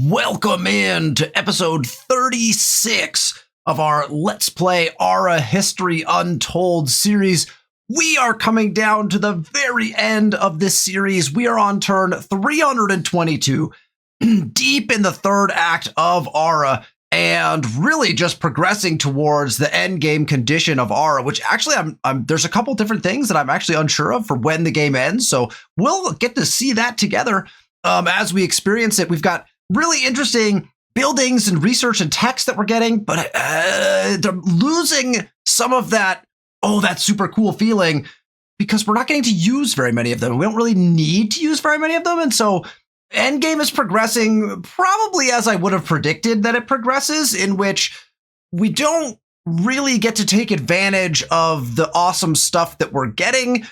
Welcome in to episode 36 of our Let's Play Ara History Untold series. We are coming down to the very end of this series. We are on turn 322, deep in the third act of Ara, and really just progressing towards the end game condition of Ara, which actually there's a couple different things that I'm actually unsure of for when the game ends. So we'll get to see that together as we experience it. We've got really interesting buildings and research and text that we're getting, but they're losing some of that, that super cool feeling because we're not getting to use very many of them. We don't really need to use very many of them. And so Endgame is progressing probably as I would have predicted that it progresses, in which we don't really get to take advantage of the awesome stuff that we're getting.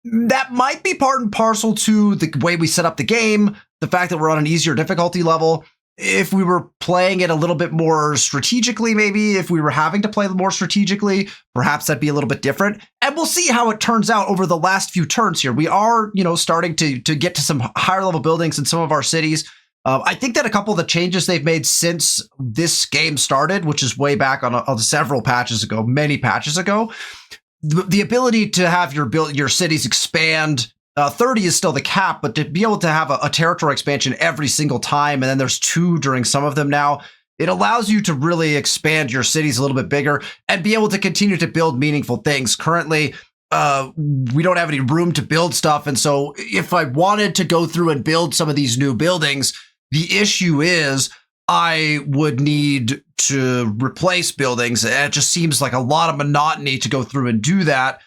That might be part and parcel to the way we set up the game, the fact that we're on an easier difficulty level. If we were playing it a little bit more strategically, maybe if we were having to play more strategically, perhaps that'd be a little bit different. And we'll see how it turns out over the last few turns here. We are, starting to get to some higher level buildings in some of our cities. I think that a couple of the changes they've made since this game started, which is way back on several patches ago, many patches ago, the ability to have your cities expand. 30 is still the cap, but to be able to have a territory expansion every single time, and then there's 2 during some of them now, it allows you to really expand your cities a little bit bigger and be able to continue to build meaningful things. Currently, we don't have any room to build stuff, and so if I wanted to go through and build some of these new buildings, the issue is I would need to replace buildings. And it just seems like a lot of monotony to go through and do that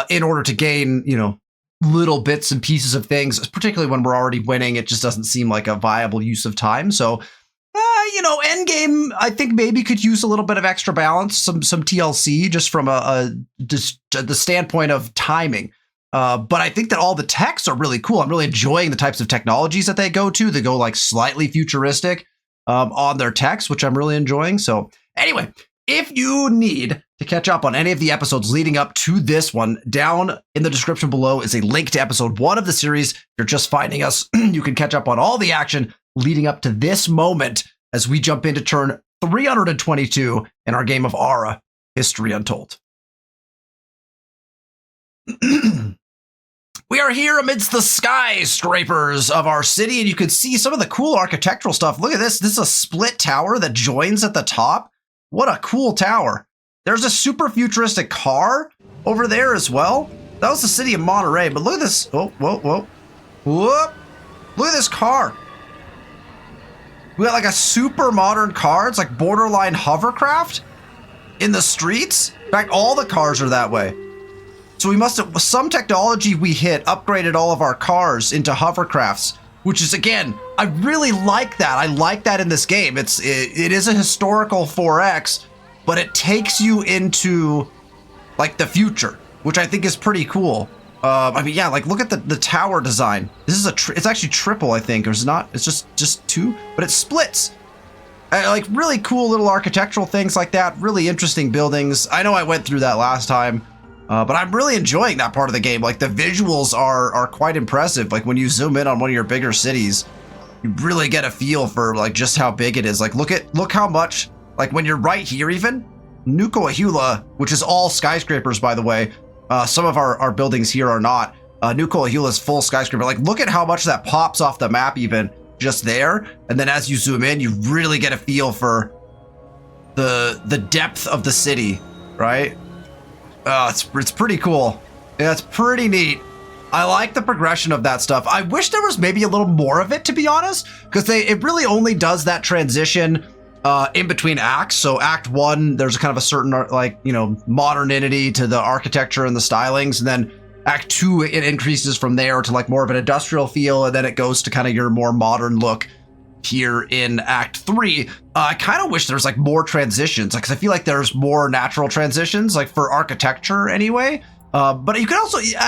in order to gain, little bits and pieces of things, particularly when we're already winning. It just doesn't seem like a viable use of time. So, Endgame, I think maybe could use a little bit of extra balance, some TLC, just from the standpoint of timing. But I think that all the techs are really cool. I'm really enjoying the types of technologies that they go to. They go like slightly futuristic on their techs, which I'm really enjoying. So anyway, if you need to catch up on any of the episodes leading up to this one, down in the description below is a link to episode 1 of the series. If you're just finding us, you can catch up on all the action leading up to this moment as we jump into turn 322 in our game of Ara History Untold. We are here amidst the skyscrapers of our city, and you can see some of the cool architectural stuff. Look at this. This is a split tower that joins at the top. What a cool tower. There's a super futuristic car over there as well. That was the city of Monterey, but look at this. Oh, whoa. Whoop. Look at this car. We got like a super modern car. It's like borderline hovercraft in the streets. In fact, all the cars are that way. So we must have, some technology we hit upgraded all of our cars into hovercrafts, which is, again, I really like that. I like that in this game. It is a historical 4X, but it takes you into like the future, which I think is pretty cool. Like look at the tower design. This is it's actually triple, I think, or it's not. It's just 2, but it splits. Like really cool little architectural things like that. Really interesting buildings. I know I went through that last time. But I'm really enjoying that part of the game. Like the visuals are quite impressive. Like when you zoom in on one of your bigger cities, you really get a feel for like just how big it is. Like look how much, like when you're right here even, Nuku-Ahula, which is all skyscrapers, by the way. Some of our buildings here are not. Nuku-Ahula is full skyscraper. Like look at how much that pops off the map even just there. And then as you zoom in, you really get a feel for the depth of the city, right? It's pretty cool. Yeah, it's pretty neat. I like the progression of that stuff. I wish there was maybe a little more of it, to be honest, because it really only does that transition in between acts. So Act 1, there's kind of a certain modernity to the architecture and the stylings, and then Act 2 it increases from there to like more of an industrial feel, and then it goes to kind of your more modern look here in Act 3. I kind of wish there was like more transitions, because I feel like there's more natural transitions, like for architecture anyway. But you can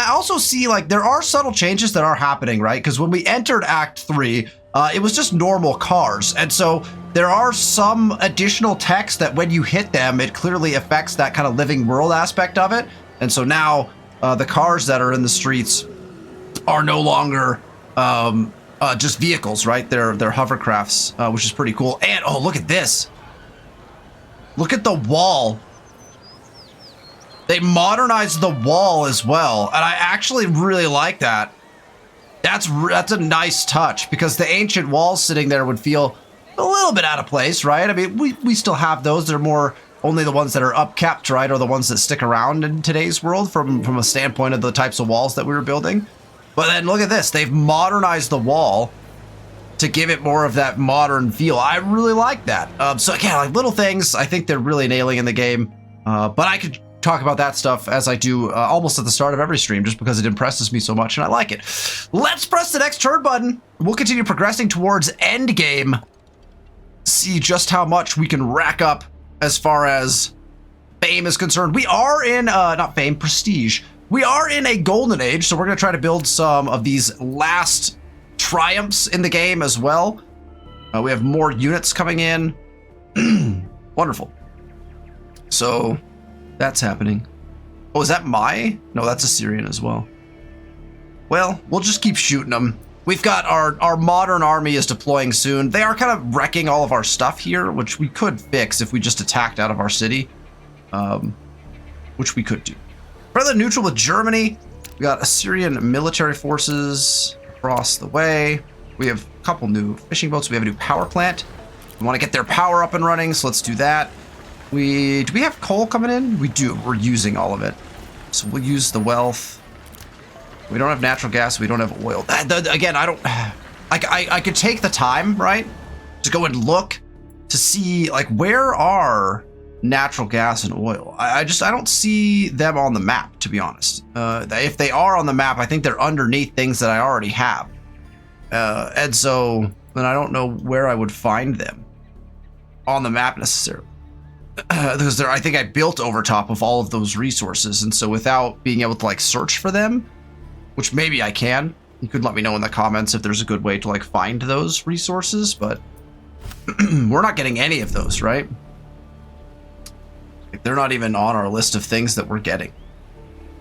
also see like there are subtle changes that are happening, right? Because when we entered Act 3, it was just normal cars. And so there are some additional text that when you hit them, it clearly affects that kind of living world aspect of it. And so now the cars that are in the streets are no longer just vehicles, right? They're hovercrafts, which is pretty cool. And oh, look at this. Look at the wall. They modernized the wall as well, and I actually really like that. That's a nice touch, because the ancient walls sitting there would feel a little bit out of place, right? I mean, we still have those. They're more only the ones that are upkept, right, or the ones that stick around in today's world from a standpoint of the types of walls that we were building. But then look at this. They've modernized the wall to give it more of that modern feel. I really like that. So again, like little things, I think they're really nailing in the game. But I could talk about that stuff as I do almost at the start of every stream, just because it impresses me so much and I like it. Let's press the next turn button. We'll continue progressing towards end game. See just how much we can rack up as far as fame is concerned. We are in, not fame, prestige. We are in a golden age, so we're going to try to build some of these last triumphs in the game as well. We have more units coming in. Wonderful. So that's happening. Oh, is that my? No, that's Assyrian as well. Well, we'll just keep shooting them. We've got our modern army is deploying soon. They are kind of wrecking all of our stuff here, which we could fix if we just attacked out of our city, which we could do. Rather neutral with Germany. We got Assyrian military forces across the way. We have a couple new fishing boats. We have a new power plant. We want to get their power up and running, so let's do that. Do we have coal coming in? We do. We're using all of it. So we'll use the wealth. We don't have natural gas. We don't have oil. Again, I could take the time, right, to go and look to see, like, where are natural gas and oil? I don't see them on the map, to be honest. If they are on the map, I think they're underneath things that I already have. And so then I don't know where I would find them on the map necessarily. Because I think I built over top of all of those resources. And so without being able to, like, search for them, which maybe I can. You could let me know in the comments if there's a good way to, like, find those resources, but we're not getting any of those, right? Like, they're not even on our list of things that we're getting.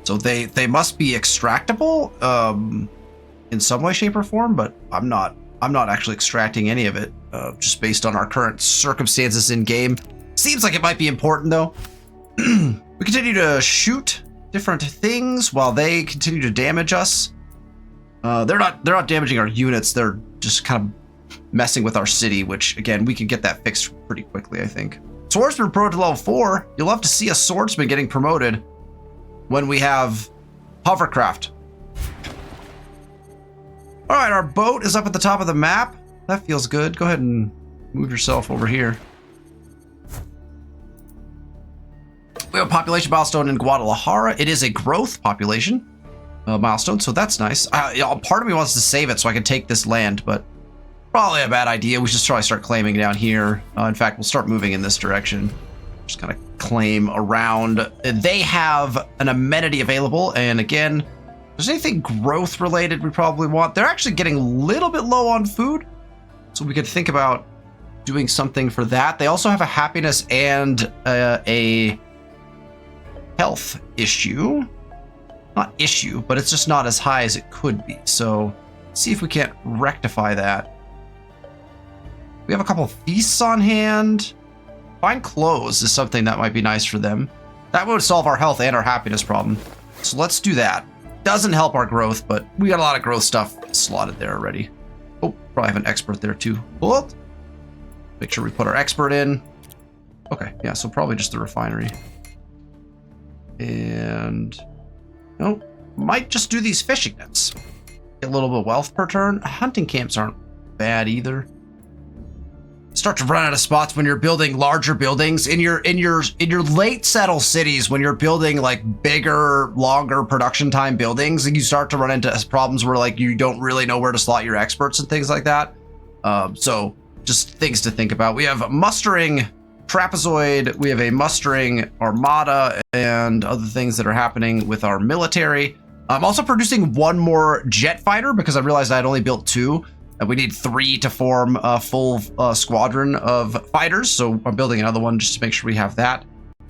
So they must be extractable in some way, shape, or form, but I'm not actually extracting any of it just based on our current circumstances in game. Seems like it might be important though. We continue to shoot different things while they continue to damage us. They're not damaging our units. They're just kind of messing with our city, which again, we can get that fixed pretty quickly, I think. Swordsman promoted to level 4. You'll love to see a swordsman getting promoted when we have hovercraft. All right, our boat is up at the top of the map. That feels good. Go ahead and move yourself over here. We have a population milestone in Guadalajara. It is a growth population milestone, so that's nice. Part of me wants to save it so I can take this land, but probably a bad idea. We should probably start claiming down here. In fact, we'll start moving in this direction. Just kind of claim around. They have an amenity available, and again, if there's anything growth related we probably want. They're actually getting a little bit low on food, so we could think about doing something for that. They also have a happiness and a health issue. Not issue, but it's just not as high as it could be. So see if we can't rectify that. We have a couple of feasts on hand. Fine clothes is something that might be nice for them. That would solve our health and our happiness problem. So let's do that. Doesn't help our growth, but we got a lot of growth stuff slotted there already. Oh, probably have an expert there too. What? Make sure we put our expert in. Okay, yeah, so probably just the refinery. And no, might just do these fishing nets. Get a little bit of wealth per turn. Hunting camps aren't bad either. Start to run out of spots when you're building larger buildings in your late settle cities. When you're building like bigger, longer production time buildings, and you start to run into problems where like you don't really know where to slot your experts and things like that. So just things to think about. We have mustering trapezoid, we have a mustering armada, and other things that are happening with our military. I'm also producing one more jet fighter because I realized I had only built 2. And we need 3 to form a full squadron of fighters, so I'm building another one just to make sure we have that.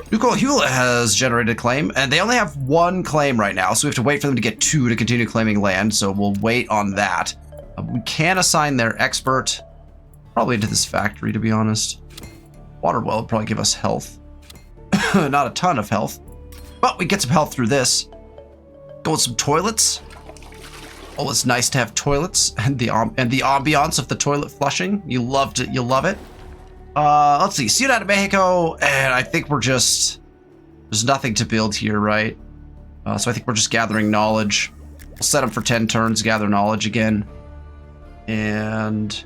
Nuku'alofa has generated a claim, and they only have 1 claim right now, so we have to wait for them to get 2 to continue claiming land, so we'll wait on that. We can assign their expert probably to this factory, to be honest. Water well would probably give us health. Not a ton of health, but we get some health through this. Go with some toilets. Oh, it's nice to have toilets and the ambiance of the toilet flushing. You loved it. You love it. Let's see. Ciudad de Mexico, and I think we're just there's nothing to build here, right? So I think we're just gathering knowledge. We'll set them for 10 turns, gather knowledge again, and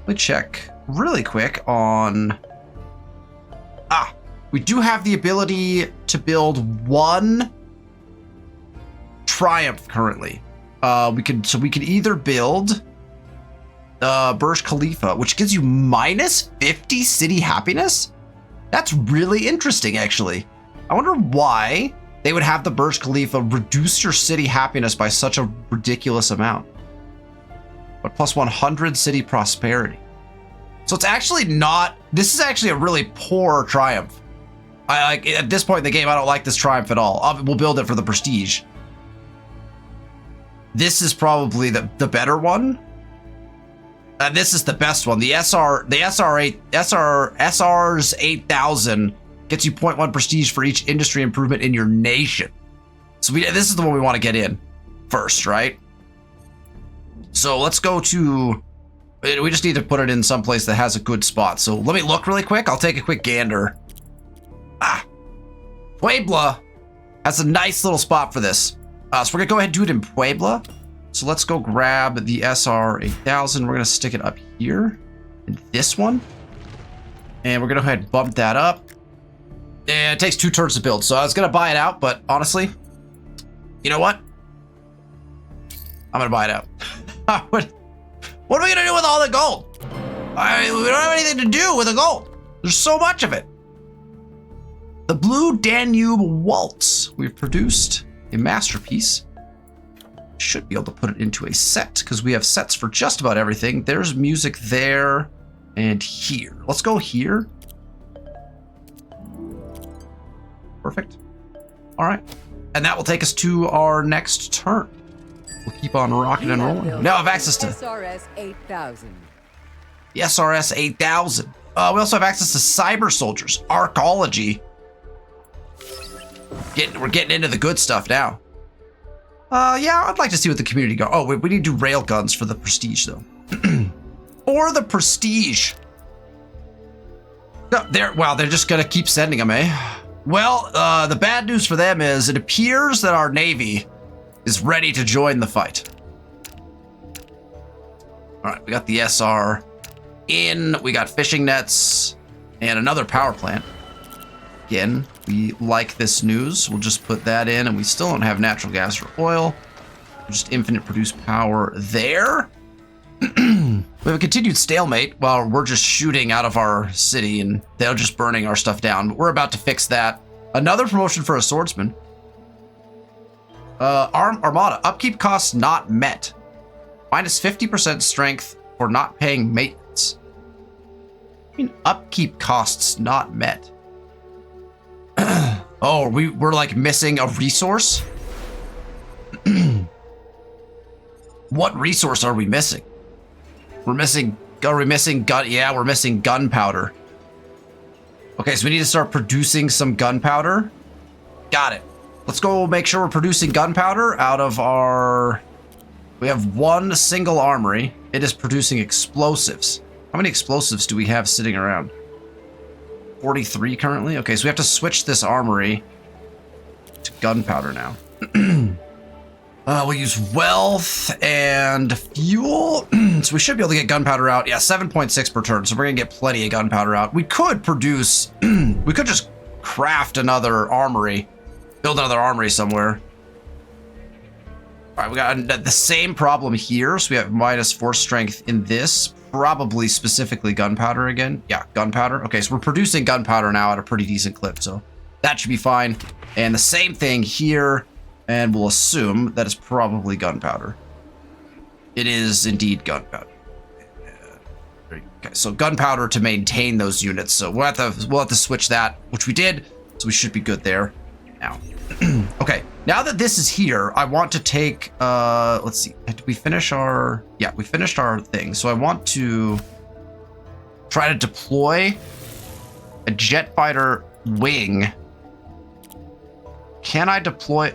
let me check really quick on. We do have the ability to build 1 triumph currently. We could either build Burj Khalifa, which gives you minus 50 city happiness. That's really interesting, actually. I wonder why they would have the Burj Khalifa reduce your city happiness by such a ridiculous amount. But plus 100 city prosperity. So it's actually not. This is actually a really poor triumph. At this point in the game, I don't like this triumph at all. We'll build it for the prestige. This is probably the better one. And this is the best one. The SR's 8000 gets you 0.1 prestige for each industry improvement in your nation. So this is the one we want to get in first, right? So let's go to. We just need to put it in some place that has a good spot. So let me look really quick. I'll take a quick gander. Puebla has a nice little spot for this. So we're gonna go ahead and do it in Puebla. So let's go grab the SR 8000. We're gonna stick it up here in this one. And we're gonna go ahead and bump that up. And it takes 2 turns to build. So I was gonna buy it out, but honestly, you know what? I'm gonna buy it out. What are we gonna do with all the gold? We don't have anything to do with the gold. There's so much of it. The Blue Danube Waltz. We've produced a masterpiece. Should be able to put it into a set because we have sets for just about everything. There's music there and here. Let's go here. Perfect. All right. And that will take us to our next turn. We'll keep on rocking and rolling. Now I have access to SRS 8000. The SRS 8000. We also have access to cyber soldiers, archaeology. We're getting into the good stuff now. Yeah, I'd like to see what the community go. Oh, we need to do rail guns for the prestige, though. For the prestige. No, they're just gonna keep sending them, eh? Well, the bad news for them is it appears that our navy is ready to join the fight. All right, we got the SR in. We got fishing nets and another power plant. Again, we like this news. We'll just put that in, and we still don't have natural gas or oil. Just infinite produce power there. We have a continued stalemate while we're just shooting out of our city, and they're just burning our stuff down. But we're about to fix that. Another promotion for a swordsman. Armada. Upkeep costs not met. Minus 50% strength for not paying maintenance. I mean, upkeep costs not met. Oh, we're like missing a resource? What resource are we missing? Are we missing gun? Yeah, we're missing gunpowder. Okay, so we need to start producing some gunpowder. Got it. Let's go make sure we're producing gunpowder out of our. We have 1 single armory. It is producing explosives. How many explosives do we have sitting around? 43 currently? Okay, so we have to switch this armory to gunpowder now. We'll use wealth and fuel. So we should be able to get gunpowder out. Yeah, 7.6 per turn. So we're going to get plenty of gunpowder out. We could produce, we could just craft another armory, build another armory somewhere. All right, we got the same problem here. So we have minus 4 strength in this. Probably specifically gunpowder again. Yeah, gunpowder. Okay, so we're producing gunpowder now at a pretty decent clip, so that should be fine. And the same thing here, and we'll assume that it's probably gunpowder. It is indeed gunpowder. Okay, so gunpowder to maintain those units. So we'll have to switch that, which we did. So we should be good there now. Okay, Now that this is here, I want to take, let's see, did we finish our, yeah, we finished our thing. So I want to try to deploy a jet fighter wing. Can I deploy,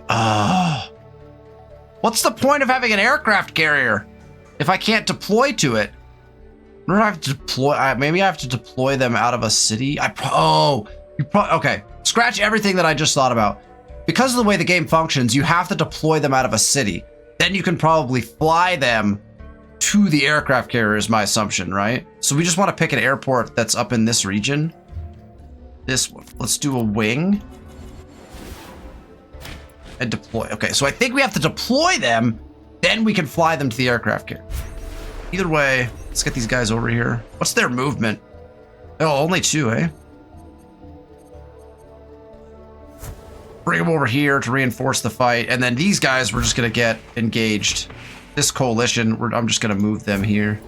what's the point of having an aircraft carrier if I can't deploy to it? I don't have to deploy, maybe I have to deploy them out of a city. Okay, scratch everything that I just thought about. Because of the way the game functions, you have to deploy them out of a city. Then you can probably fly them to the aircraft carrier is my assumption, right? So we just want to pick an airport that's up in this region. This one. Let's do a wing. And deploy. Okay, so I think we have to deploy them, then we can fly them to the aircraft carrier. Either way, let's get these guys over here. What's their movement? Oh, only 2, eh? Bring them over here to reinforce the fight, and then these guys we're just gonna get engaged. This coalition, I'm just gonna move them here.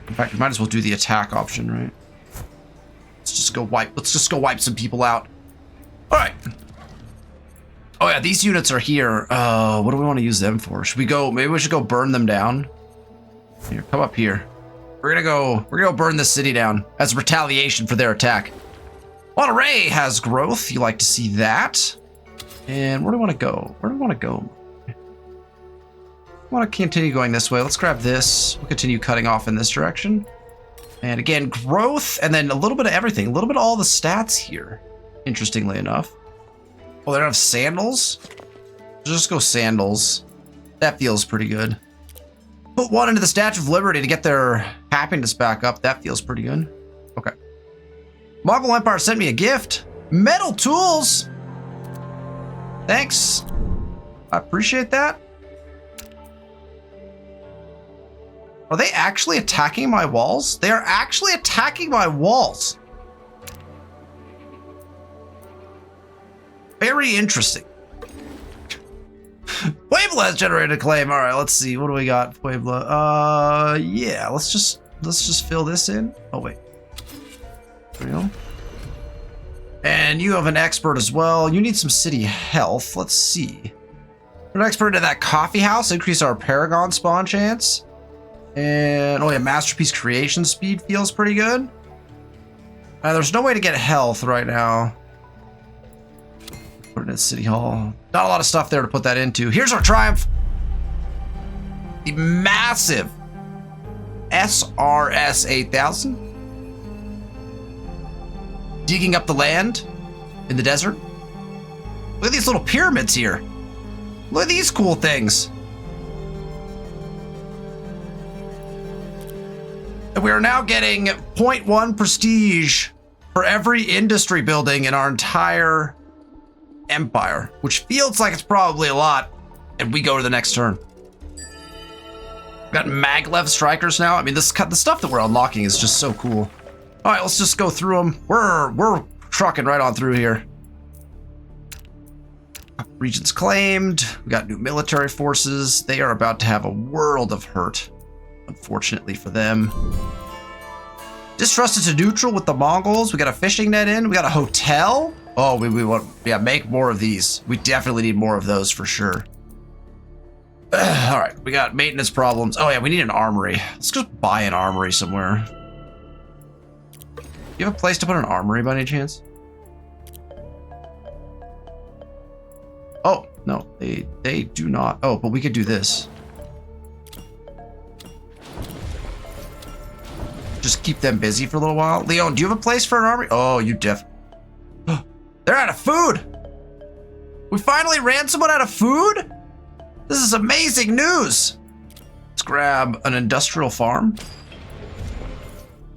In fact, we might as well do the attack option, right? Let's just go wipe some people out. All right. Oh yeah, these units are here. What do we want to use them for? Should we go? Maybe we should go burn them down. Here, come up here. We're gonna go burn this city down as retaliation for their attack. Monterey has growth. You like to see that. And where do we want to go? Where do we want to go? I want to continue going this way. Let's grab this. We'll continue cutting off in this direction. And again, growth, and then a little bit of everything. A little bit of all the stats here, interestingly enough. Oh, they don't have sandals? Just go sandals. That feels pretty good. Put one into the Statue of Liberty to get their happiness back up. That feels pretty good. Okay. Mongol Empire sent me a gift. Metal tools. Thanks. I appreciate that. Are they actually attacking my walls? They are actually attacking my walls. Very interesting. Puebla has generated a claim. All right, let's see. What do we got, Puebla? Yeah, let's just fill this in. Oh wait. There we go. And you have an expert as well. You need some city health. Let's see. We're an expert in that coffee house. Increase our Paragon spawn chance. And oh yeah, masterpiece creation speed feels pretty good. There's no way to get health right now. Put it in City Hall. Not a lot of stuff there to put that into. Here's our triumph. The massive SRS 8000. Digging up the land in the desert. Look at these little pyramids here. Look at these cool things. And we are now getting 0.1 prestige for every industry building in our entire empire, which feels like it's probably a lot. And we go to the next turn. We've got maglev strikers now. I mean, the stuff that we're unlocking is just so cool. All right, let's just go through them. We're trucking right on through here. Regions claimed. We got new military forces. They are about to have a world of hurt, unfortunately for them. Distrusted to neutral with the Mongols. We got a fishing net in. We got a hotel. Oh, we want, yeah, make more of these. We definitely need more of those for sure. All right, we got maintenance problems. Oh yeah, we need an armory. Let's just buy an armory somewhere. You have a place to put an armory by any chance? Oh, no, they do not. Oh, but we could do this. Just keep them busy for a little while. Leon, do you have a place for an armory? Oh, you They're out of food. We finally ran someone out of food? This is amazing news. Let's grab an industrial farm.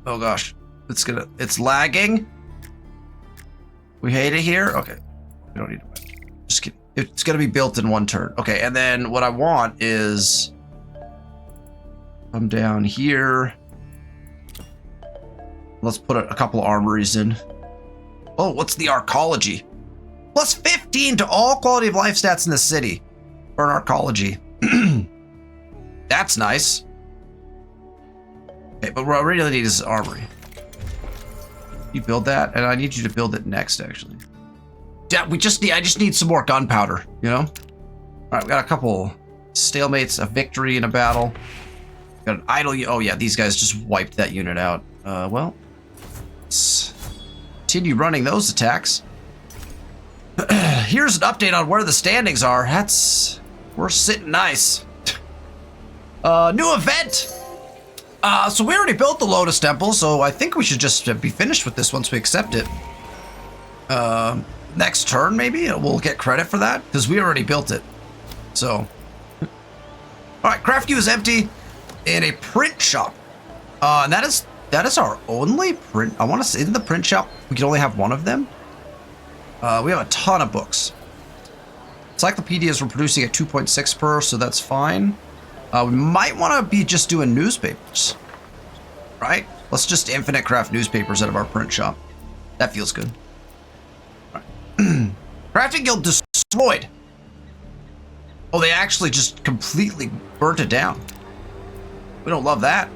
Oh gosh, it's lagging. We hate it here. Okay, we don't need to wait. Just kidding. It's gonna be built in one turn. Okay, and then what I want is come down here. Let's put a couple armories in. Oh, what's the arcology? Plus 15 to all quality of life stats in the city for an arcology. That's nice. Okay, but what I really need is armory. You build that, and I need you to build it next, actually. Yeah, I just need some more gunpowder, you know? All right, we got a couple stalemates, a victory in a battle. Got an idle, oh yeah, these guys just wiped that unit out. Well, let's continue running those attacks. Here's an update on where the standings are. We're sitting nice. New event. So we already built the Lotus Temple, so I think we should just be finished with this once we accept it. Next turn, maybe we'll get credit for that because we already built it. So, all right, craft queue is empty in a print shop. And that is our only print. I want to say in the print shop we can only have one of them. We have a ton of books. Encyclopedias we're producing at 2.6 per, so that's fine. We might want to be just doing newspapers, right? Let's just infinite craft newspapers out of our print shop. That feels good. All right. Crafting guild destroyed. Oh, they actually just completely burnt it down. We don't love that.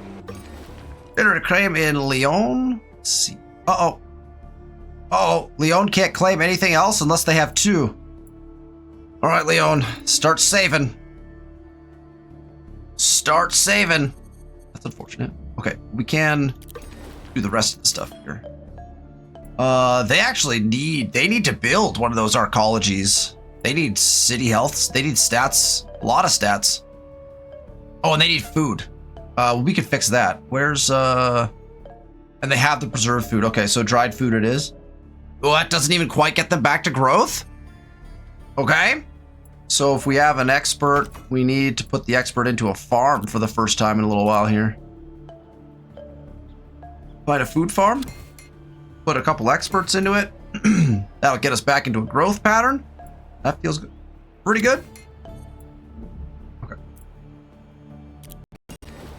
Better to claim in Lyon. Let's see. Uh-oh. Uh-oh. Lyon can't claim anything else unless they have 2. All right, Lyon. Start saving. Start saving. That's unfortunate. Okay, we can do the rest of the stuff here. They actually need to build one of those arcologies. They need city health. They need stats. A lot of stats. Oh, and they need food. We can fix that. Where's and they have the preserved food. Okay, so dried food it is. Oh, that doesn't even quite get them back to growth. Okay. So if we have an expert, we need to put the expert into a farm for the first time in a little while here. Find a food farm. Put a couple experts into it. That'll get us back into a growth pattern. That feels good. Pretty good. Okay.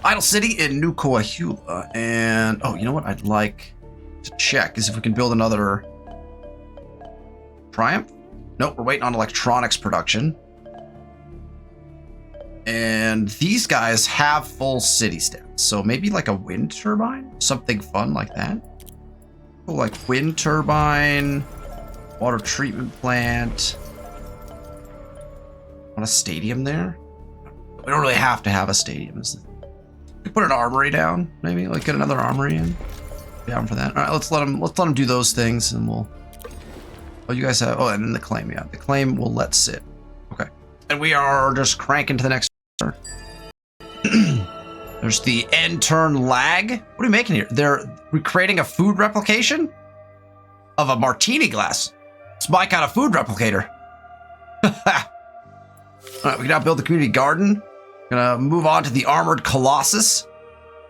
Idle City in New Coahuila. And, oh, you know what I'd like to check is if we can build another Triumph. Nope, we're waiting on electronics production. And these guys have full city stats. So maybe like a wind turbine? Something fun like that. Oh, like wind turbine, water treatment plant. Want a stadium there? We don't really have to have a stadium. We could put an armory down, maybe. Like get another armory in. Down for that. All right, let's let them do those things and we'll... Oh, you guys have... Oh, and then the claim, yeah. The claim we'll let sit. Okay. And we are just cranking to the next turn. There's the end turn lag. What are we making here? They're recreating a food replication of a martini glass. It's my kind of food replicator. All right, we can now build the community garden. Gonna move on to the armored colossus.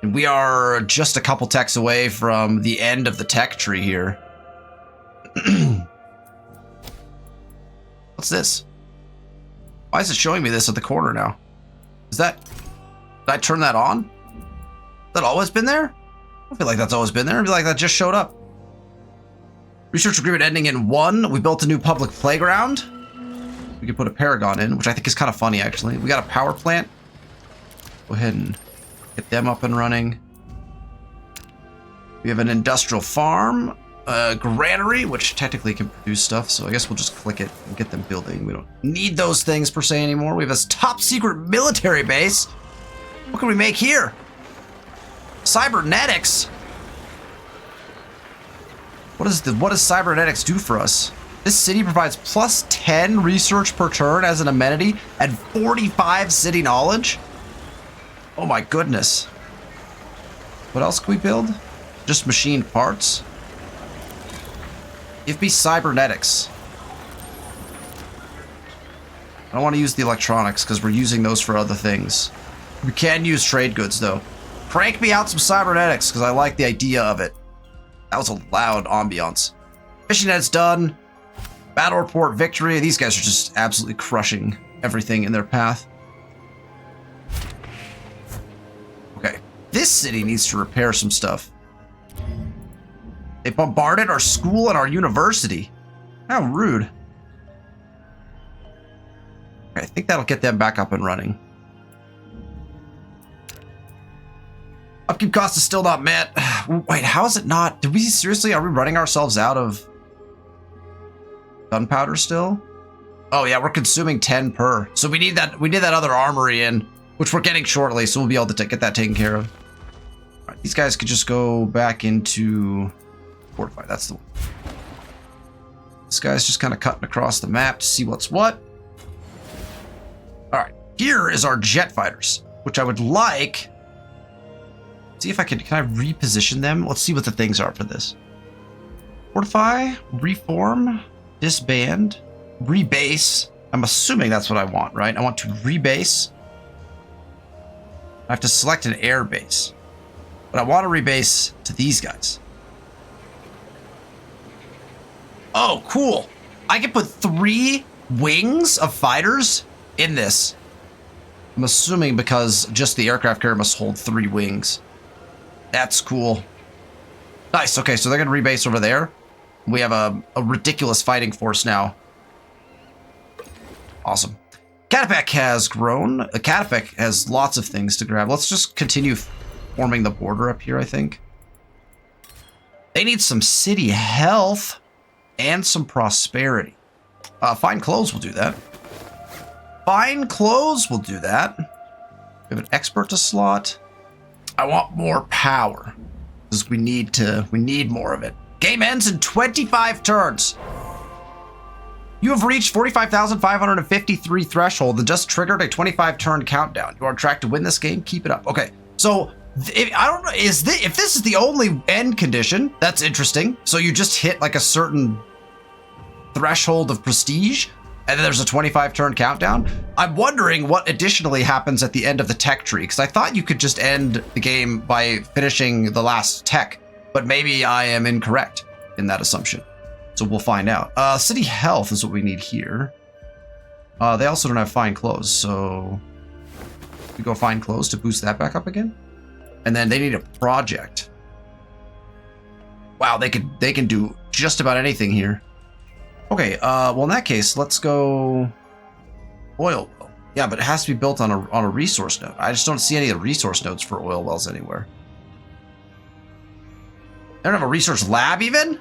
And we are just a couple techs away from the end of the tech tree here. What's this? Why is it showing me this at the corner now? Is that... Did I turn that on? Has that always been there? I don't feel like that's always been there. I feel like that just showed up. Research agreement ending in 1. We built a new public playground. We could put a Paragon in, which I think is kind of funny, actually. We got a power plant. Go ahead and get them up and running. We have an industrial farm. A granary, which technically can produce stuff, so I guess we'll just click it and get them building. We don't need those things per se anymore. We have a top secret military base. What can we make here? Cybernetics. What does cybernetics do for us? This city provides plus 10 research per turn as an amenity and 45 city knowledge. Oh my goodness. What else can we build? Just machined parts. Give me cybernetics. I don't want to use the electronics because we're using those for other things. We can use trade goods though. Crank me out some cybernetics because I like the idea of it. That was a loud ambiance. Fishing net's done. Battle report victory. These guys are just absolutely crushing everything in their path. Okay. This city needs to repair some stuff. They bombarded our school and our university. How rude. Okay, I think that'll get them back up and running. Upkeep cost is still not met. Wait, how is it not? Are we running ourselves out of... gunpowder still. Oh yeah, we're consuming 10 per. So we need that other armory in, which we're getting shortly, so we'll be able to get that taken care of. All right, these guys could just go back into fortify. That's the one. This guy's just kind of cutting across the map to see what's what. All right, here is our jet fighters, which I would like. See if I can I reposition them? Let's see what the things are for this. Fortify, reform, disband, rebase. I'm assuming that's what I want, right? I want to rebase. I have to select an air base, but I want to rebase to these guys. Oh, cool. I can put 3 wings of fighters in this. I'm assuming because just the aircraft carrier must hold 3 wings. That's cool. Nice. Okay, so they're going to rebase over there. We have a ridiculous fighting force now. Awesome. Catapec has grown. Catapec has lots of things to grab. Let's just continue forming the border up here, I think. They need some city health and some prosperity. Fine clothes will do that. Fine clothes will do that. We have an expert to slot. I want more power because we need more of it. Game ends in 25 turns. You have reached 45,553 threshold and just triggered a 25 turn countdown. You are on track to win this game. Keep it up. Okay, so I don't know if this is the only end condition. That's interesting. So you just hit like a certain threshold of prestige, and then there's a 25 turn countdown. I'm wondering what additionally happens at the end of the tech tree, because I thought you could just end the game by finishing the last tech, but maybe I am incorrect in that assumption. So we'll find out. City health is what we need here. They also don't have fine clothes, so we go fine clothes to boost that back up again. And then they need a project. Wow, they can do just about anything here. Okay, well in that case, let's go oil well. Yeah, but it has to be built on a resource node. I just don't see any of the resource nodes for oil wells anywhere. They don't have a research lab even?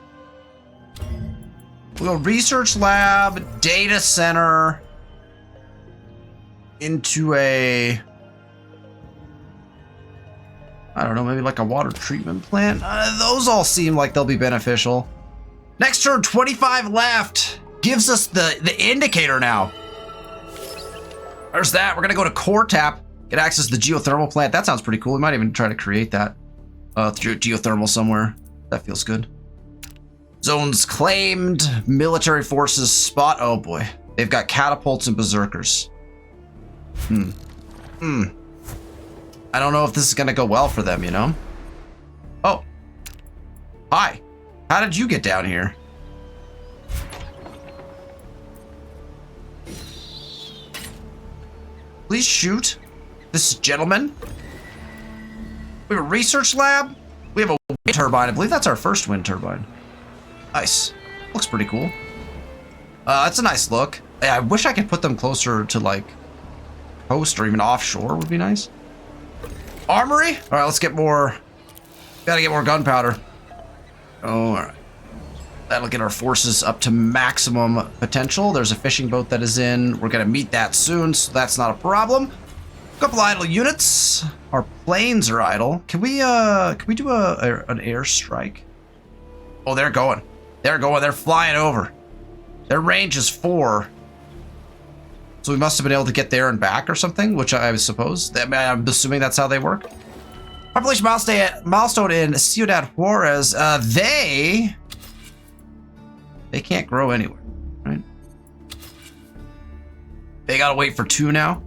We'll go research lab, data center, into a, I don't know, maybe like a water treatment plant. Those all seem like they'll be beneficial. Next turn, 25 left. Gives us the indicator now. There's that. We're gonna go to core tap, get access to the geothermal plant. That sounds pretty cool. We might even try to create that through geothermal somewhere. That feels good. Zones claimed, military forces spot. Oh boy, they've got catapults and berserkers. I don't know if this is gonna go well for them, you know? Oh, hi. How did you get down here? Please shoot. This is gentleman. We have a research lab. We have a wind turbine. I believe that's our first wind turbine. Nice. Looks pretty cool. That's a nice look. I wish I could put them closer to like coast or even offshore would be nice. Armory? All right, let's get more. Gotta get more gunpowder. Oh, all right. That'll get our forces up to maximum potential. There's a fishing boat that is in. We're gonna meet that soon, so that's not a problem. A couple idle units. Our planes are idle. Can we do an airstrike? Oh, they're going. They're going. They're flying over. Their range is 4. So we must have been able to get there and back or something, which I suppose. I'm assuming that's how they work. Population milestone in Ciudad Juarez. They can't grow anywhere, right? They gotta wait for 2 now.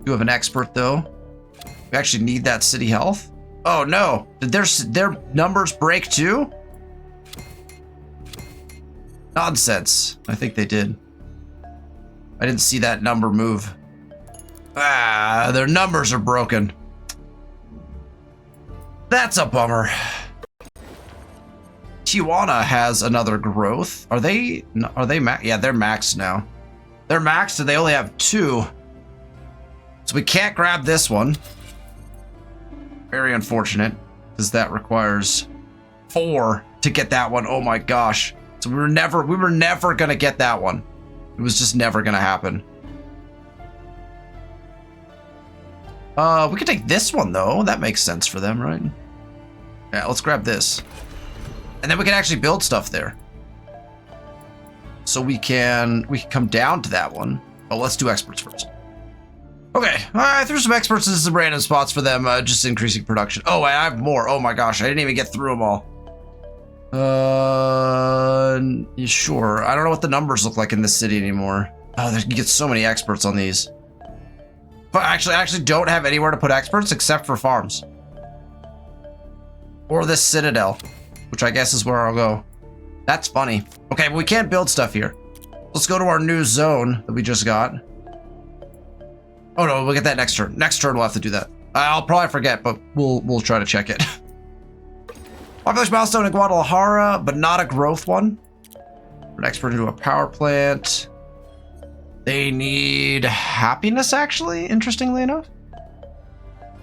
You have an expert though. We actually need that city health. Oh no! Did their numbers break too? Nonsense. I think they did. I didn't see that number move. Their numbers are broken. That's a bummer. Tijuana has another growth. Are they max? Yeah, they're maxed now. They're maxed and they only have 2. So we can't grab this one. Very unfortunate, because that requires 4 to get that one. Oh my gosh. So we were never gonna get that one. It was just never gonna happen. We could take this one though. That makes sense for them, right? Yeah, let's grab this. And then we can actually build stuff there. So we can come down to that one. Oh, let's do experts first. Okay, I threw some experts in some random spots for them, just increasing production. Oh, I have more. Oh my gosh, I didn't even get through them all. Sure. I don't know what the numbers look like in this city anymore. Oh, you get so many experts on these. But I actually don't have anywhere to put experts except for farms. Or this citadel, which I guess is where I'll go. That's funny. Okay, but we can't build stuff here. Let's go to our new zone that we just got. Oh no, we'll get that next turn. Next turn we'll have to do that. I'll probably forget, but we'll try to check it. Population milestone in Guadalajara, but not a growth one. An expert into a power plant. They need happiness, actually, interestingly enough.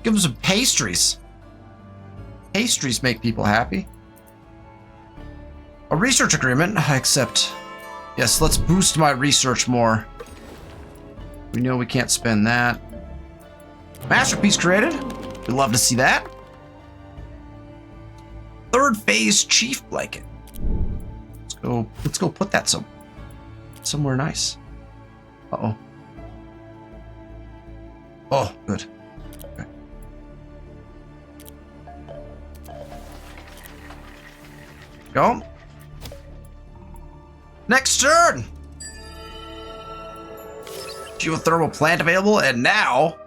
Give them some pastries. Pastries make people happy. A research agreement, I accept. Yes, let's boost my research more. We know we can't spend that. Masterpiece created. We'd love to see that. Third phase chief blanket. Let's go put that somewhere nice. Uh-oh. Oh, good. Okay. Go. Next turn. Geothermal plant available, and now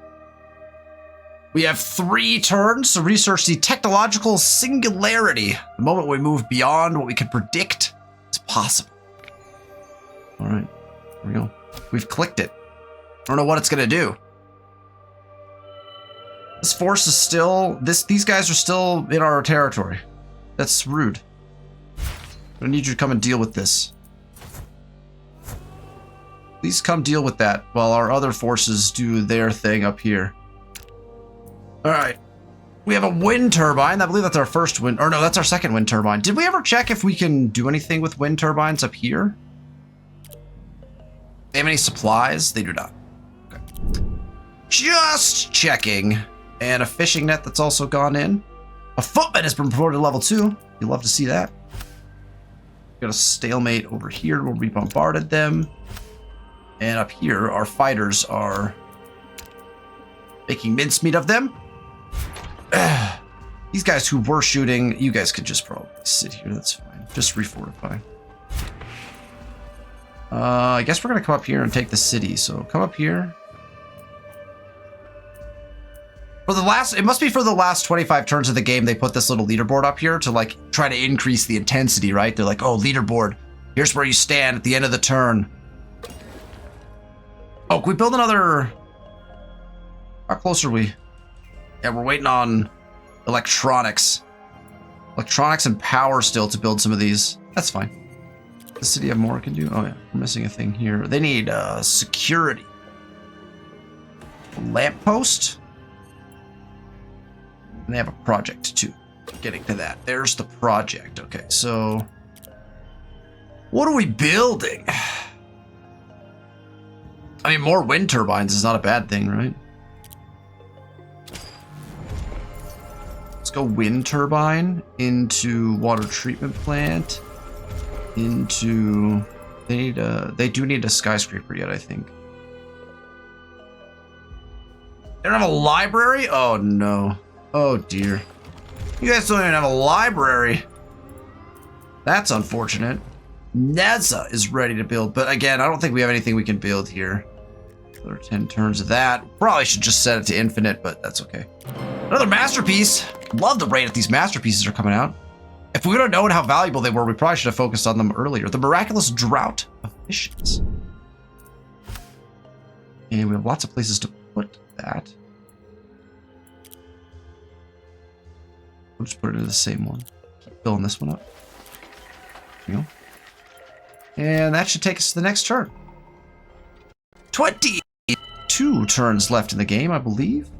we have 3 turns to research the technological singularity. The moment we move beyond what we can predict is possible. All right, here we go. We've clicked it. I don't know what it's gonna do. This force is still, these guys are still in our territory. That's rude. I need you to come and deal with this. Please come deal with that while our other forces do their thing up here. All right. We have a wind turbine. I believe that's our first wind, or no, that's our second wind turbine. Did we ever check if we can do anything with wind turbines up here? They have any supplies? They do not. Okay. Just checking. And a fishing net that's also gone in. A footman has been promoted to level 2. You'd love to see that. Got a stalemate over here where we bombarded them. And up here, our fighters are making mincemeat of them. These guys who were shooting, you guys could just probably sit here. That's fine. Just refortify. I guess we're going to come up here and take the city. So come up here. For the last, it must be for the last 25 turns of the game, they put this little leaderboard up here to like try to increase the intensity, right? They're like, oh, leaderboard. Here's where you stand at the end of the turn. Oh, can we build another? How close are we? Yeah, we're waiting on electronics. Electronics and power still to build some of these. That's fine. The city of more can do. Oh yeah, we're missing a thing here. They need security. Lamppost. And they have a project too. Getting to that. There's the project. Okay, so what are we building? I mean, more wind turbines is not a bad thing, right? Let's go wind turbine into water treatment plant into. They do need a skyscraper yet, I think. They don't have a library? Oh no. Oh dear. You guys don't even have a library. That's unfortunate. Neza is ready to build, but again, I don't think we have anything we can build here. Another 10 turns of that. Probably should just set it to infinite, but that's okay. Another masterpiece. Love the rate that these masterpieces are coming out. If we would have known how valuable they were, we probably should have focused on them earlier. The miraculous drought of fishes. And we have lots of places to put that. We'll just put it into the same one. Keep filling this one up. There you go. And that should take us to the next turn. 22 turns left in the game, I believe.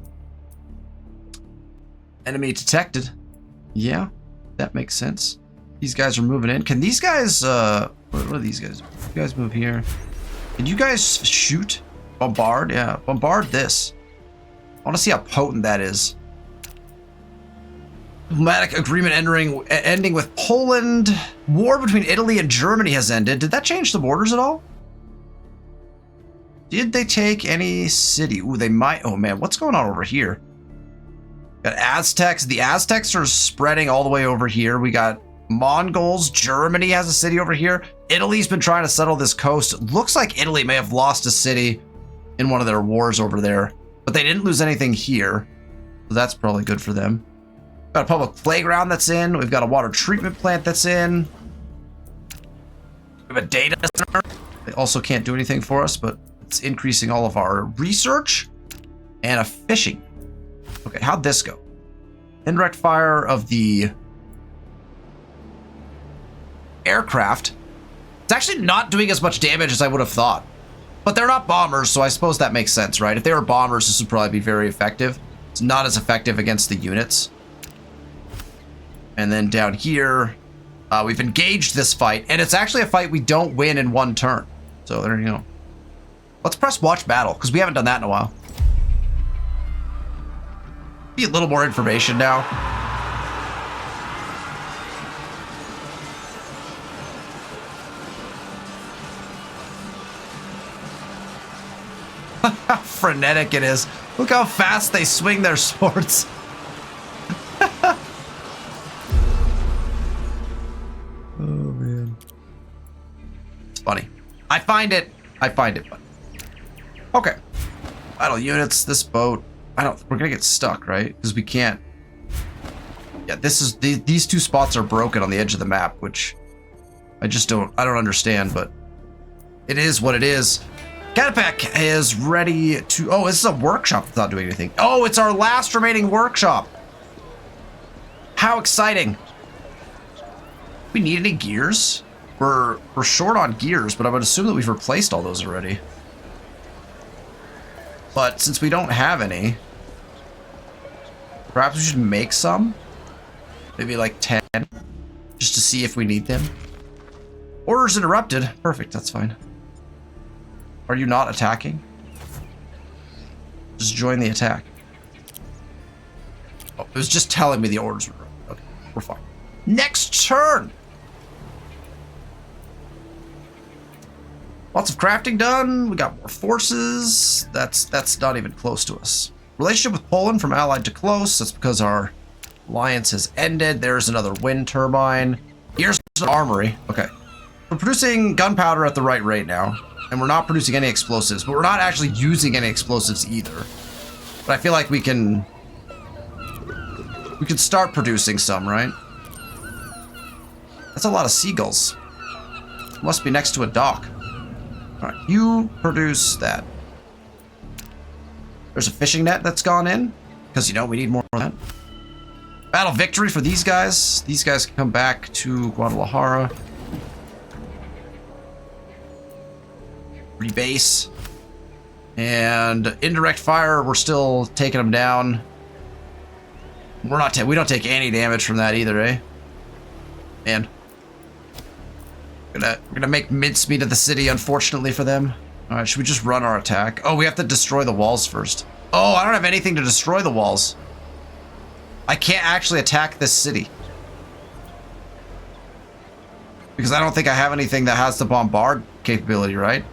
Enemy detected. Yeah, that makes sense. These guys are moving in. Can these guys, what are these guys? You guys move here. Can you guys shoot? Bombard? Yeah, bombard this. I want to see how potent that is. Diplomatic agreement ending with Poland. War between Italy and Germany has ended. Did that change the borders at all? Did they take any city? Ooh, they might. Oh man, what's going on over here? Got Aztecs. The Aztecs are spreading all the way over here. We got Mongols. Germany has a city over here. Italy's been trying to settle this coast. Looks like Italy may have lost a city in one of their wars over there, but they didn't lose anything here. So that's probably good for them. Got a public playground that's in. We've got a water treatment plant that's in. We have a data center. They also can't do anything for us, but it's increasing all of our research and a fishing. Okay, how'd this go? Indirect fire of the aircraft. It's actually not doing as much damage as I would have thought. But they're not bombers, so I suppose that makes sense, right? If they were bombers, this would probably be very effective. It's not as effective against the units. And then down here, we've engaged this fight, and it's actually a fight we don't win in one turn. So there you go. Let's press watch battle, because we haven't done that in a while. Be a little more information now. How frenetic it is. Look how fast they swing their swords. Oh man. It's funny. I find it funny. Okay. Battle units, this boat. We're gonna get stuck, right? Because we can't. Yeah, these two spots are broken on the edge of the map, which I don't understand, but it is what it is. Catapec is ready to... Oh, this is a workshop that's not doing anything. Oh, it's our last remaining workshop. How exciting. We need any gears? We're short on gears, but I would assume that we've replaced all those already. But since we don't have any, perhaps we should make some? Maybe like 10, just to see if we need them. Orders interrupted. Perfect, that's fine. Are you not attacking? Just join the attack. Oh, it was just telling me the orders were... Okay, we're fine. Next turn! Lots of crafting done. We got more forces. That's not even close to us. Relationship with Poland from allied to close. That's because our alliance has ended. There's another wind turbine. Here's an armory. Okay. We're producing gunpowder at the right rate now. And we're not producing any explosives, but we're not actually using any explosives either. But I feel like we can start producing some, right? That's a lot of seagulls. Must be next to a dock. All right, you produce that. There's a fishing net that's gone in, because, you know, we need more of that. Battle victory for these guys. These guys can come back to Guadalajara. Rebase. And indirect fire, we're still taking them down. We don't take any damage from that either, eh? Man. We're gonna make mincemeat of the city, unfortunately for them. Alright, should we just run our attack? Oh, we have to destroy the walls first. Oh, I don't have anything to destroy the walls. I can't actually attack this city. Because I don't think I have anything that has the bombard capability, right?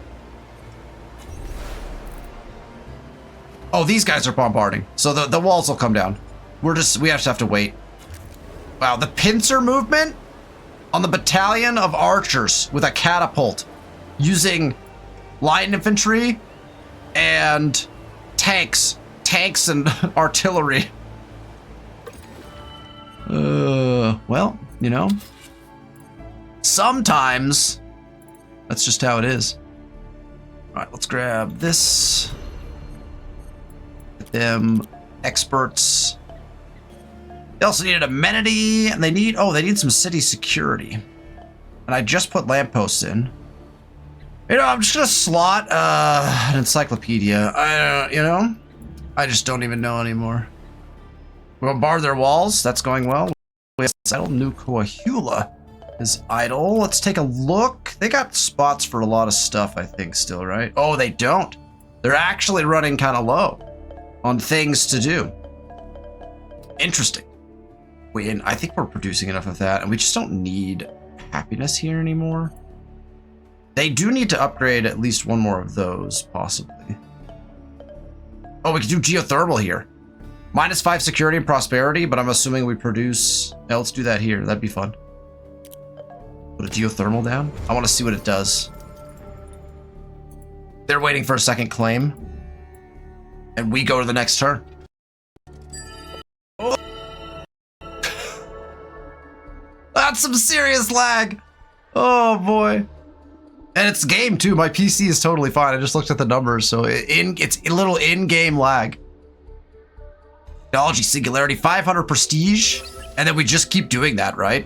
Oh, these guys are bombarding. So the walls will come down. We have to wait. Wow, the pincer movement on the battalion of archers with a catapult using light infantry and tanks and artillery. Well, you know, sometimes that's just how it is. All right, let's grab this. Get them experts. They also need an amenity, and they need some city security. And I just put lampposts in. You know, I'm just gonna slot an encyclopedia. I just don't even know anymore. We'll bombard their walls. That's going well. We have settled New Coahuila. is idle. Let's take a look. They got spots for a lot of stuff, I think, still, right? Oh, they don't. They're actually running kind of low on things to do. Interesting. Wait, I think we're producing enough of that, and we just don't need happiness here anymore. They do need to upgrade at least one more of those, possibly. Oh, we can do geothermal here. -5 security and prosperity, but I'm assuming we produce... Yeah, let's do that here. That'd be fun. Put a geothermal down. I want to see what it does. They're waiting for a second claim. And we go to the next turn. Oh. That's some serious lag. Oh, boy. And it's game, too. My PC is totally fine. I just looked at the numbers, so it's a little in-game lag. Technology singularity, 500 prestige, and then we just keep doing that, right?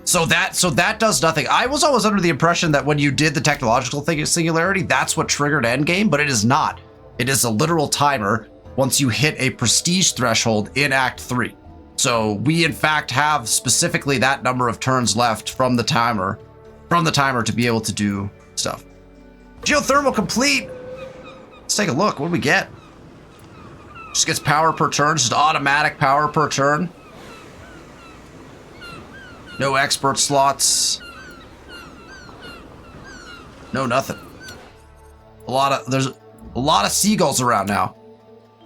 So that does nothing. I was always under the impression that when you did the technological thing at singularity, that's what triggered endgame, but it is not. It is a literal timer once you hit a prestige threshold in Act 3. So we, in fact, have specifically that number of turns left from the timer to be able to do stuff. Geothermal complete. Let's take a look. What do we get? Just gets power per turn, just automatic power per turn. No expert slots. No nothing. There's a lot of seagulls around now.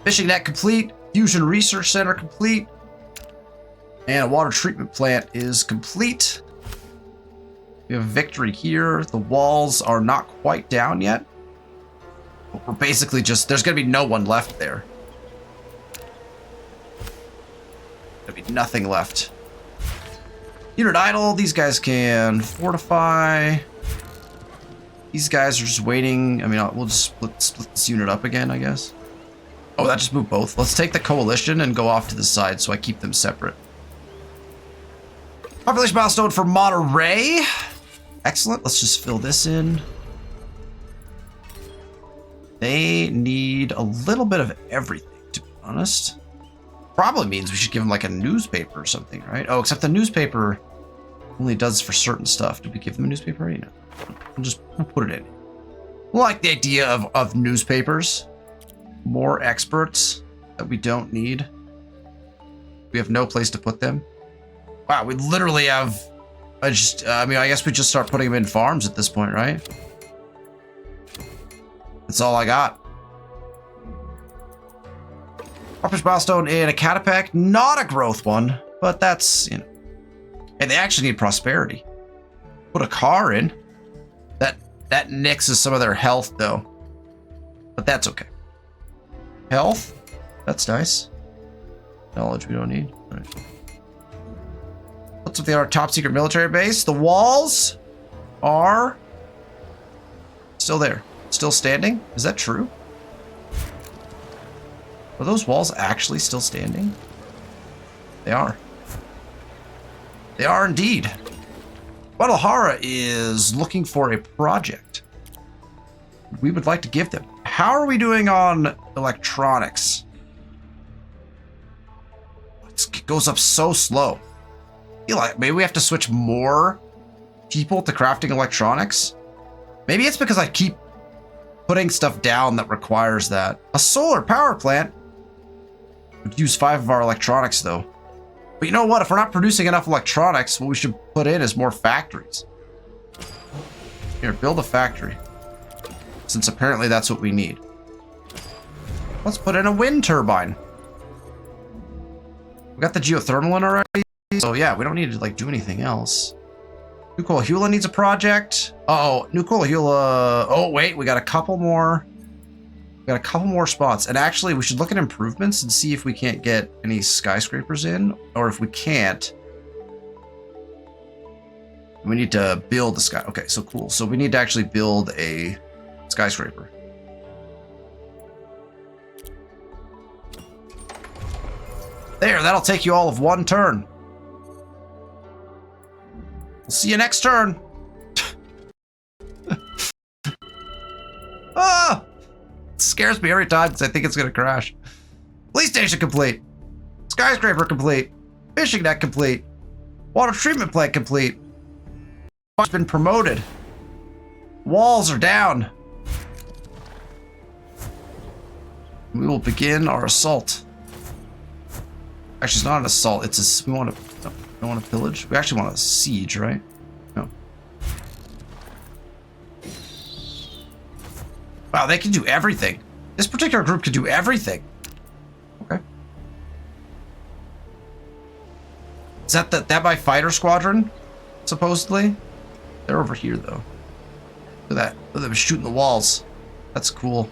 Fishing net complete. Fusion research center complete. And a water treatment plant is complete. We have victory here. The walls are not quite down yet. But we're basically just, there's gonna be no one left there. There'll be nothing left. Unit idle. These guys can fortify. These guys are just waiting. I mean, we'll just split this unit up again, I guess. Oh, that just moved both. Let's take the coalition and go off to the side so I keep them separate. Population milestone for Monterey. Excellent. Let's just fill this in. They need a little bit of everything, to be honest. Probably means we should give them like a newspaper or something, right? Oh, except the newspaper only does for certain stuff. Did we give them a newspaper already? No. We'll put it in. I like the idea of newspapers. More experts that we don't need. We have no place to put them. Wow, we literally have... I guess we just start putting them in farms at this point, right? That's all I got. Population milestone in a catapec, not a growth one, but that's, you know. And they actually need prosperity. Put a car in. That nixes some of their health, though. But that's okay. Health? That's nice. Knowledge we don't need. All right. What's with our top secret military base? The walls are still there. Still standing? Is that true? Are those walls actually still standing? They are. They are indeed. Guadalajara is looking for a project we would like to give them. How are we doing on electronics? It goes up so slow. I feel like maybe we have to switch more people to crafting electronics. Maybe it's because I keep putting stuff down that requires that. A solar power plant would use 5 of our electronics, though. But you know what? If we're not producing enough electronics, what we should put in is more factories. Here, build a factory. Since apparently that's what we need. Let's put in a wind turbine. We got the geothermal in already. So yeah, we don't need to like do anything else. New Coahuila needs a project. Uh-oh, New Coahuila. Oh, wait, we got a couple more. We got a couple more spots. And actually, we should look at improvements and see if we can't get any skyscrapers in. Or if we can't, we need to build the sky. Okay, so cool. So we need to actually build a skyscraper. There, that'll take you all of 1 turn. We'll see you next turn. Ah! It scares me every time because I think it's going to crash. Police station complete. Skyscraper complete. Fishing net complete. Water treatment plant complete. It's been promoted. Walls are down. We will begin our assault. Actually, it's not an assault. It's a. We want to. No, we don't want to pillage. We actually want a siege, right? No. Wow, they can do everything. This particular group can do everything. Okay. Is that my fighter squadron? Supposedly, they're over here though. Look at that. Look at them shooting the walls. That's cool.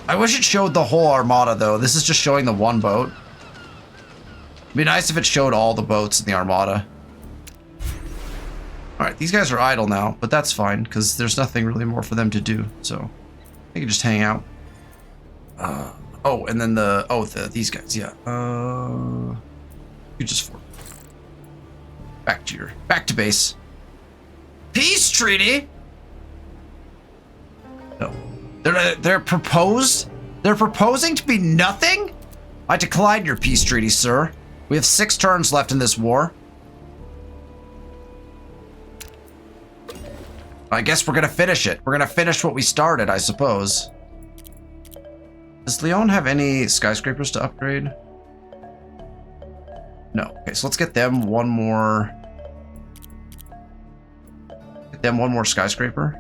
I wish it showed the whole armada though. This is just showing the one boat. It'd be nice if it showed all the boats in the armada. Alright, these guys are idle now, but that's fine, because there's nothing really more for them to do, so they can just hang out. Oh, and then these guys, yeah. You just fort. Back to base. Peace treaty? No. They're proposing to be nothing? I decline your peace treaty, sir. We have 6 turns left in this war. I guess we're gonna finish it. We're gonna finish what we started, I suppose. Does Leon have any skyscrapers to upgrade? No. Okay, so let's get them one more. Get them one more skyscraper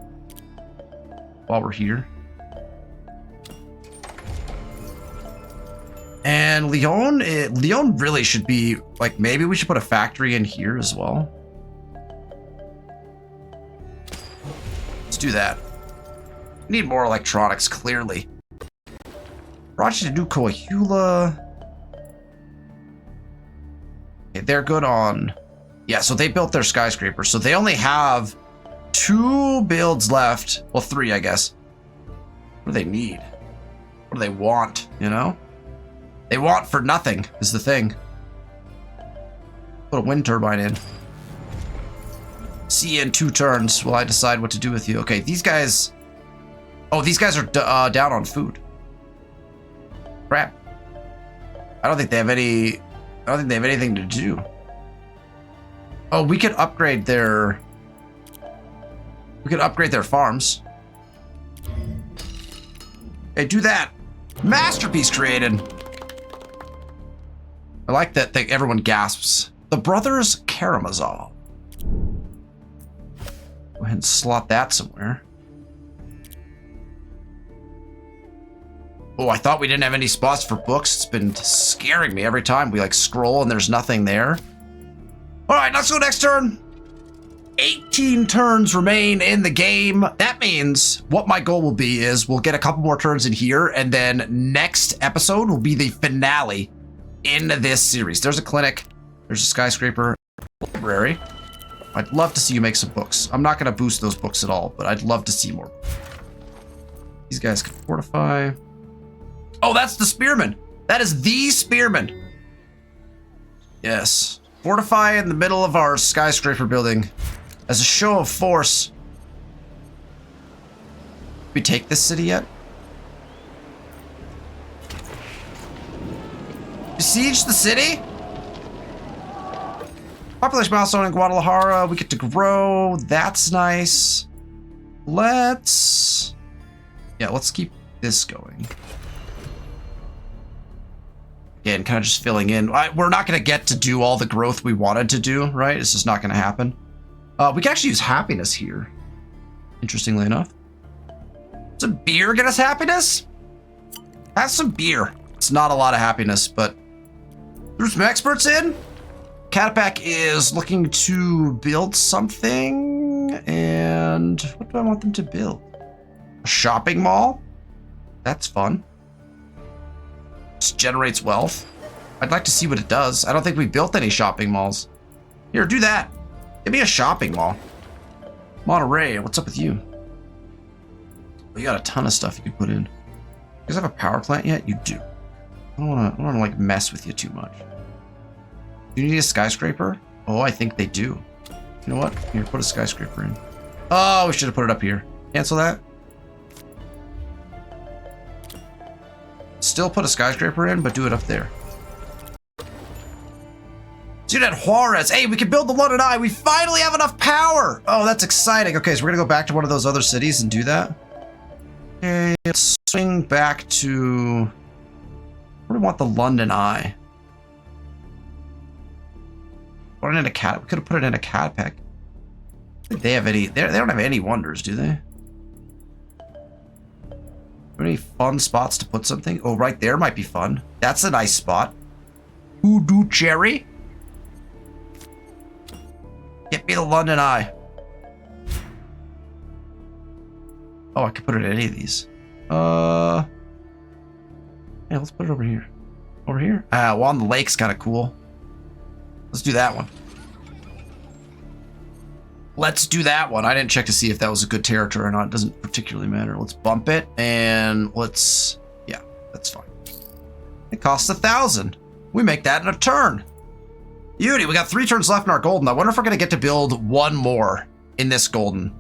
while we're here. And Leon really should be, like, maybe we should put a factory in here as well. Let's do that. We need more electronics, clearly. Project to do Coahula. Okay, they're good on... Yeah, so they built their skyscraper. So they only have 2 builds left. Well, 3, I guess. What do they need? What do they want, you know? They want for nothing, is the thing. Put a wind turbine in. See you in 2 turns while I decide what to do with you. Okay, these guys... Oh, these guys are down on food. Crap. I don't think they have anything to do. Oh, we could upgrade their... We could upgrade their farms. Hey, do that. Masterpiece created. I like that everyone gasps. The Brothers Karamazov. Go ahead and slot that somewhere. Oh, I thought we didn't have any spots for books. It's been scaring me every time we like scroll and there's nothing there. All right, let's go next turn. 18 turns remain in the game. That means what my goal will be is we'll get a couple more turns in here, and then next episode will be the finale in this series. There's a clinic, there's a skyscraper, library. I'd love to see you make some books. I'm not going to boost those books at all, but I'd love to see more. These guys can fortify. Oh, that's the spearman. That is the spearman. Yes. Fortify in the middle of our skyscraper building as a show of force. Did we take this city yet? Besiege the city? Population milestone in Guadalajara. We get to grow. That's nice. Let's keep this going. Again, kind of just filling in. We're not going to get to do all the growth we wanted to do, right? It's just not going to happen. We can actually use happiness here. Interestingly enough. Does a beer get us happiness? Have some beer. It's not a lot of happiness, but there's some experts in. Catapac is looking to build something. And what do I want them to build? A shopping mall? That's fun. Just generates wealth. I'd like to see what it does. I don't think we built any shopping malls. Here, do that. Give me a shopping mall. Monterey, what's up with you? You got a ton of stuff you could put in. You guys have a power plant yet? You do. I don't wanna like mess with you too much. Do you need a skyscraper? Oh, I think they do. You know what? Here, put a skyscraper in. Oh, we should have put it up here. Cancel that. Still put a skyscraper in, but do it up there. Ciudad Juarez. Hey, we can build the London Eye. We finally have enough power. Oh, that's exciting. Okay, so we're gonna go back to one of those other cities and do that. Okay, let's swing back to... Where do we want the London Eye? Put it in a cat. We could have put it in a cat pack. They have any? They don't have any wonders, do they? Any fun spots to put something? Oh, right there might be fun. That's a nice spot. Hoodoo Cherry. Get me the London Eye. Oh, I could put it in any of these. Yeah, let's put it over here. Over here? Well, on the lake's kind of cool. Let's do that one. Let's do that one. I didn't check to see if that was a good territory or not. It doesn't particularly matter. Let's bump it and let's... Yeah, that's fine. It costs 1,000. We make that in a turn. Beauty, we got 3 turns left in our golden. I wonder if we're going to get to build one more in this golden.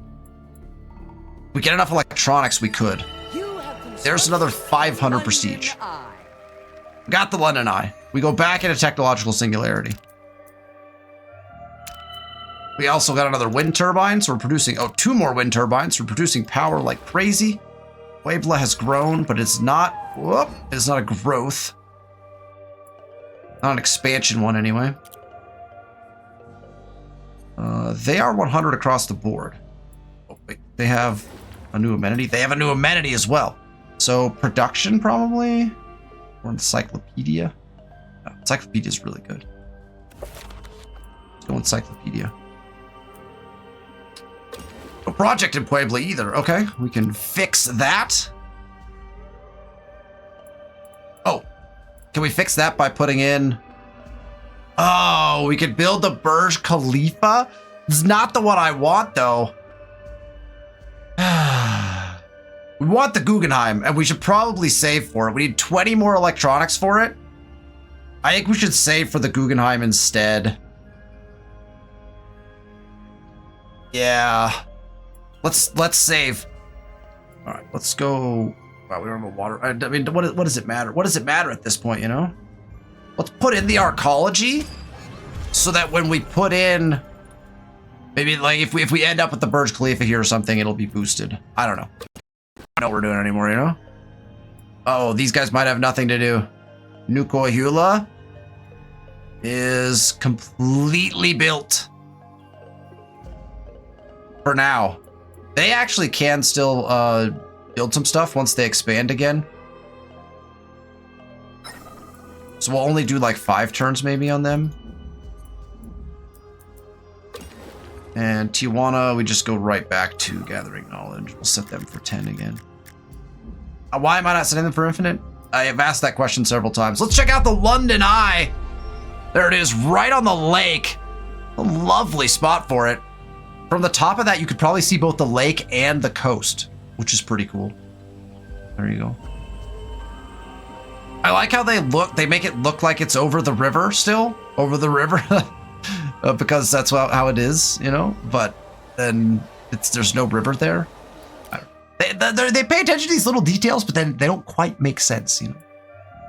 If we get enough electronics, we could. There's another 500 prestige. We got the London Eye. We go back into technological singularity. We also got another wind turbine, so we're producing, 2 more wind turbines. We're producing power like crazy. Puebla has grown, but it's not, it's not a growth. Not an expansion one anyway. They are 100 across the board. Oh, wait, they have a new amenity. They have a new amenity as well. So production probably, or encyclopedia. No, encyclopedia is really good. Let's go encyclopedia. No project in Puebla either. Okay, we can fix that. Oh, can we fix that by putting in... Oh, we could build the Burj Khalifa? It's not the one I want, though. We want the Guggenheim, and we should probably save for it. We need 20 more electronics for it. I think we should save for the Guggenheim instead. Yeah. Let's save. All right, let's go. Wow, we don't have a water. I mean, what does it matter? What does it matter at this point, you know? Let's put in the arcology so that when we put in, maybe like if we end up with the Burj Khalifa here or something, it'll be boosted. I don't know. I don't know what we're doing anymore, you know? Oh, these guys might have nothing to do. Nukuahula is completely built. For now. They actually can still build some stuff once they expand again. So we'll only do like 5 turns maybe on them. And Tijuana, we just go right back to gathering knowledge. We'll set them for 10 again. Why am I not setting them for infinite? I have asked that question several times. Let's check out the London Eye. There it is, right on the lake. A lovely spot for it. From the top of that, you could probably see both the lake and the coast, which is pretty cool. There you go. I like how they look. They make it look like it's over the river still. Over the river. Because that's how it is, you know? But then there's no river there. They pay attention to these little details, but then they don't quite make sense, you know?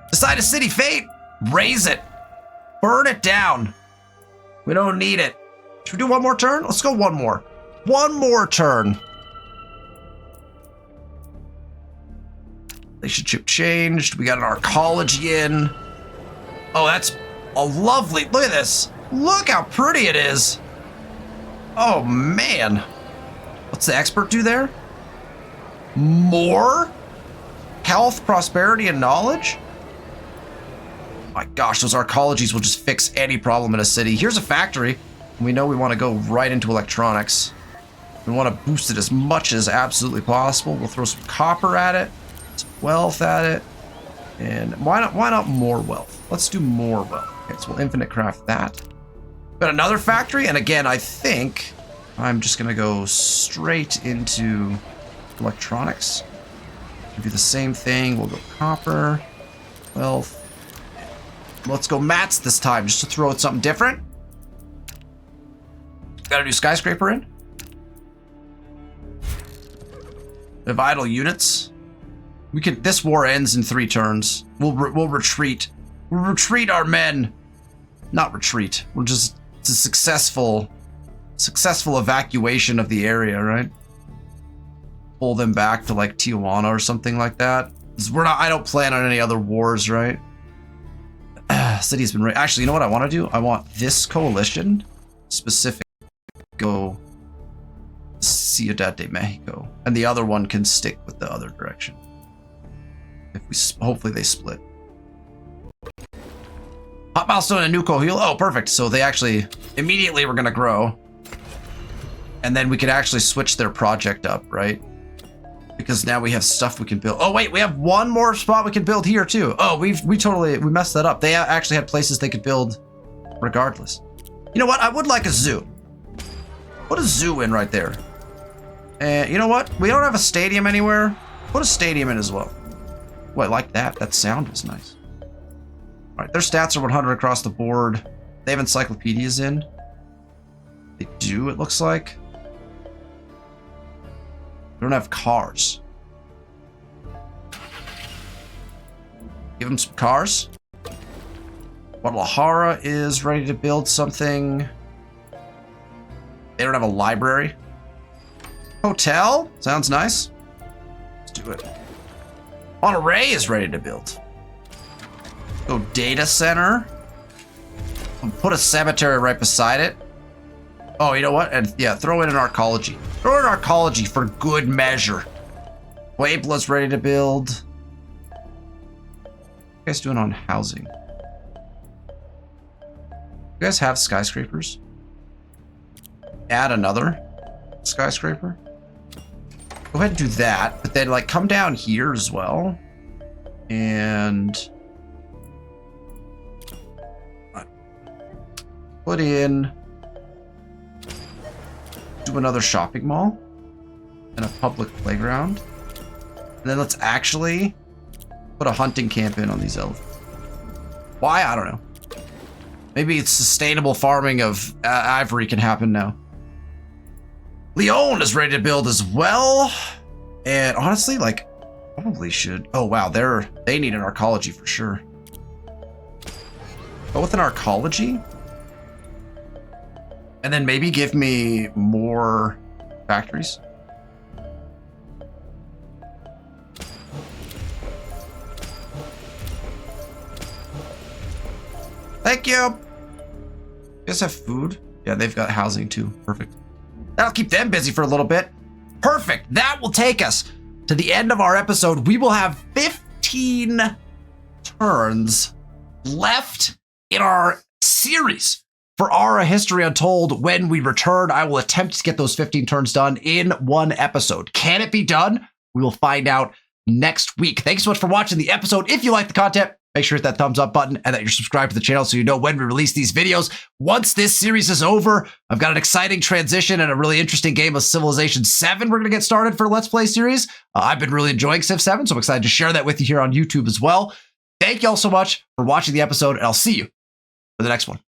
Decide a city fate. Raise it. Burn it down. We don't need it. Should we do one more turn? Let's go one more. One more turn. Relationship changed. We got an arcology in. Oh, that's a lovely... Look at this. Look how pretty it is. Oh, man. What's the expert do there? More? Health, prosperity, and knowledge? My gosh, those arcologies will just fix any problem in a city. Here's a factory. We know we want to go right into electronics. We want to boost it as much as absolutely possible. We'll throw some copper at it, some wealth at it, and why not more wealth? Let's do more wealth. Okay, so we'll infinite craft that. Got another factory, and again, I think I'm just gonna go straight into electronics. Give you the same thing. We'll go copper, wealth. Let's go mats this time, just to throw it something different. Got a new skyscraper in. We have idle units. We can. This war ends in 3 turns. We'll retreat. We'll retreat our men. not retreat. We're just, it's a successful evacuation of the area, right? Pull them back to like Tijuana or something like that. I don't plan on any other wars, right? City's been actually, you know what I want to do? I want this coalition specific go Ciudad de Mexico, and the other one can stick with the other direction. If we hopefully they split. Hot milestone and new Cohil. Oh, perfect. So they actually immediately we're gonna grow, and then we could actually switch their project up, right? Because now we have stuff we can build. Oh wait, we have one more spot we can build here too. Oh, we messed that up. They actually had places they could build regardless. You know what? I would like a zoo. Put a zoo in right there. And you know what? We don't have a stadium anywhere. Put a stadium in as well. Oh, I like that. That sound was nice. All right, their stats are 100 across the board. They have encyclopedias in. They do, it looks like. They don't have cars. Give them some cars. Guadalajara is ready to build something. They don't have a library. Hotel? Sounds nice. Let's do it. Monterey is ready to build. Go data center. Put a cemetery right beside it. Oh, you know what? And yeah, throw in an arcology. Throw in arcology for good measure. Puebla's ready to build. What are you guys doing on housing? You guys have skyscrapers? Add another skyscraper. Go ahead and do that, but then like come down here as well. And put in, do another shopping mall and a public playground. And then let's actually put a hunting camp in on these elephants. Why? I don't know. Maybe it's sustainable farming of ivory can happen now. Leon is ready to build as well. And honestly, like, probably should. Oh, wow. They need an arcology for sure. Go with an arcology. And then maybe give me more factories. Thank you. You guys have food? Yeah, they've got housing too. Perfect. That'll keep them busy for a little bit. Perfect. That will take us to the end of our episode. We will have 15 turns left in our series for Ara History Untold. When we return, I will attempt to get those 15 turns done in one episode. Can it be done? We will find out next week. Thanks so much for watching the episode. If you like the content, make sure to hit that thumbs up button and that you're subscribed to the channel so you know when we release these videos. Once this series is over, I've got an exciting transition and a really interesting game of Civilization 7 we're going to get started for Let's Play series. I've been really enjoying Civ 7, so I'm excited to share that with you here on YouTube as well. Thank you all so much for watching the episode, and I'll see you for the next one.